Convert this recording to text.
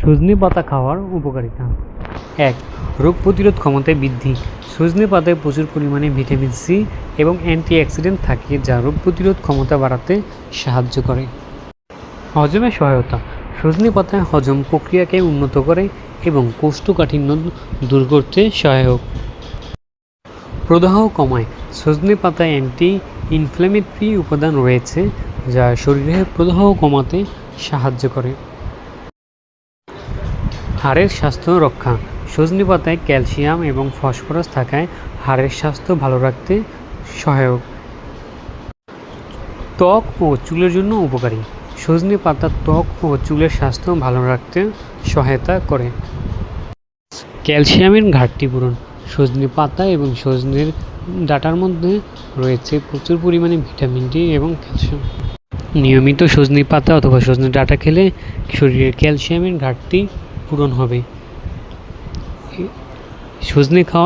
সজনে পাতা খাওয়ার উপকারিতা। ১. রোগ প্রতিরোধ ক্ষমতায় বৃদ্ধি। সজনে পাতায় প্রচুর পরিমাণে ভিটামিন সি এবং অ্যান্টিঅক্সিডেন্ট থাকে, যা রোগ প্রতিরোধ ক্ষমতা বাড়াতে সাহায্য করে। হজমে সহায়তা। সজনে পাতা হজম প্রক্রিয়াকে উন্নত করে এবং কোষ্ঠকাঠিন্য দূর করতে সহায়ক। প্রদাহ কমায়। সজনে পাতায় অ্যান্টি ইনফ্ল্যামেটরি উপাদান রয়েছে, যা শরীরের প্রদাহ কমাতে সাহায্য করে। হাড়ের স্বাস্থ্য রক্ষা। সজনে পাতায় ক্যালসিয়াম এবং ফসফরাস থাকায় হাড়ের স্বাস্থ্য ভালো রাখতে সহায়ক। ত্বক ও চুলের জন্য উপকারী। সজনে পাতা ত্বক ও চুলের স্বাস্থ্য ভালো রাখতে সহায়তা করে। ক্যালসিয়ামের ঘাটতি পূরণ। সজনে পাতা এবং সজনের ডাঁটার মধ্যে রয়েছে প্রচুর পরিমাণে ভিটামিন ডি এবং ক্যালসিয়াম। নিয়মিত সজনে পাতা অথবা সজনে ডাঁটা খেলে শরীরের ক্যালসিয়ামের ঘাটতি পূরণ হবে। সজনে খাওয়া